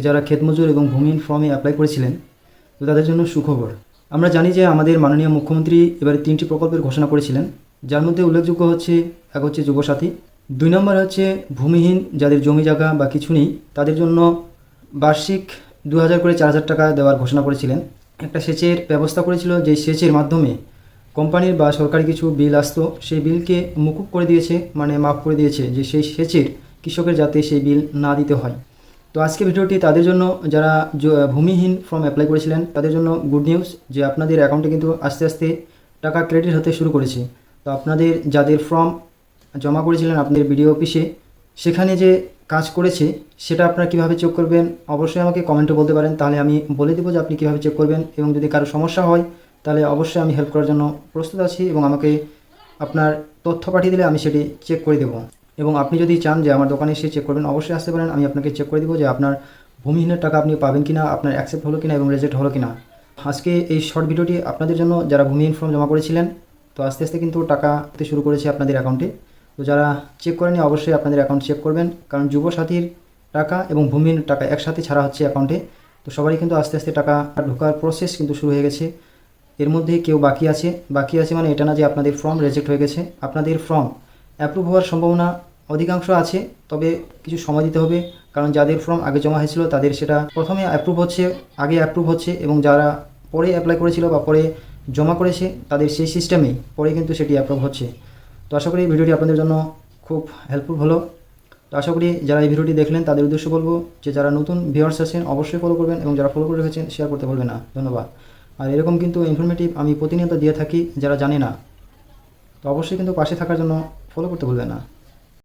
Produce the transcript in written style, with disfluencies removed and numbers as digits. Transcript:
যারা ক্ষেতমজুর এবং ভূমিহীন ফর্মে অ্যাপ্লাই করেছিলেন, তো তাদের জন্য সুখবর। আমরা জানি যে আমাদের মাননীয় মুখ্যমন্ত্রী এবারে 3টি প্রকল্পের ঘোষণা করেছিলেন, যার মধ্যে উল্লেখযোগ্য হচ্ছে, এক হচ্ছে যুবসাথী, 2 নম্বর হচ্ছে ভূমিহীন যাদের জমি জায়গা বা কিছু নেই তাদের জন্য বার্ষিক 2000 করে 4000 টাকা দেওয়ার ঘোষণা করেছিলেন। একটা সেচের ব্যবস্থা করেছিল, যে সেচের মাধ্যমে কোম্পানির বা সরকারি কিছু বিল আসতো, সেই বিলকে মকুব করে দিয়েছে, মানে মাফ করে দিয়েছে, যে সেই সেচের কৃষকের যাতে সেই বিল না দিতে হয়। তো আজকে ভিডিওটি তাদের জন্য যারা ভূমিহীন ফর্ম অ্যাপ্লাই করেছিলেন তাদের জন্য গুড নিউজ, যে আপনাদের অ্যাকাউন্টে কিন্তু আস্তে আস্তে টাকা ক্রেডিট হতে শুরু করেছে। তো আপনাদের যাদের ফর্ম জমা করেছিলেন আপনাদের বিডিও অফিসে, সেখানে যে কাজ করেছে সেটা আপনারা কীভাবে চেক করবেন অবশ্যই আমাকে কমেন্টে বলতে পারেন, তাহলে আমি বলে দেবো যে আপনি কীভাবে চেক করবেন। এবং যদি কারো সমস্যা হয় তাহলে অবশ্যই আমি হেল্প করার জন্য প্রস্তুত আছি, এবং আমাকে আপনার তথ্য পাঠিয়ে দিলে আমি সেটি চেক করে দেবো। এবং আপনি যদি চান যে আমার দোকানে এসে চেক করবেন, অবশ্যই আসতে পারেন, আমি আপনাকে চেক করে দেবো যে আপনার ভূমিহীনের টাকা আপনি পাবেন কিনা, আপনার অ্যাকসেপ্ট হলো কিনা এবং রিজেক্ট হলো কিনা। আজকে এই শর্ট ভিডিওটি আপনাদের জন্য যারা ভূমিহীন ফর্ম জমা করেছিলেন, তো আস্তে আস্তে কিন্তু টাকা হতে শুরু করেছে আপনাদের অ্যাকাউন্টে। তো যারা চেক করেনি অবশ্যই আপনাদের অ্যাকাউন্ট চেক করবেন, কারণ যুবসাথীর টাকা এবং ভূমিহীন টাকা একসাথে ছাড়া হচ্ছে অ্যাকাউন্টে। তো সবারই কিন্তু আস্তে আস্তে টাকা ঢোকার প্রসেস কিন্তু শুরু হয়ে গেছে। এর মধ্যে কেউ বাকি আছে মানে এটা না যে আপনাদের ফর্ম রিজেক্ট হয়ে গেছে, আপনাদের ফর্ম অ্যাপ্রুভ হওয়ার সম্ভাবনা অধিকাংশ আছে, তবে কিছু সময় দিতে হবে, কারণ যাদের ফর্ম আগে জমা হয়েছিল তাদের সেটা প্রথমে আগে অ্যাপ্রুভ হচ্ছে, এবং যারা পরে অ্যাপ্লাই করেছিল বা পরে জমা করেছে তাদের সেই সিস্টেমেই পরে কিন্তু সেটি অ্যাপ্রুভ হচ্ছে। তো আশা করি ভিডিওটি আপনাদের জন্য খুব হেল্পফুল হলো। তো আশা করি যারা এই ভিডিওটি দেখলেন তাদের উদ্দেশ্য বলবো যে যারা নতুন ভিউয়ার্স আছেন অবশ্যই ফলো করবেন, এবং যারা ফলো করে রেখেছেন শেয়ার করতে বলবেন না। ধন্যবাদ। আর এরকম কিন্তু ইনফরমেটিভ আমি প্রতিনিয়ত দিয়ে থাকি, যারা জানে না তো অবশ্যই কিন্তু পাশে থাকার জন্য ফলো করতে ভুলবেন না।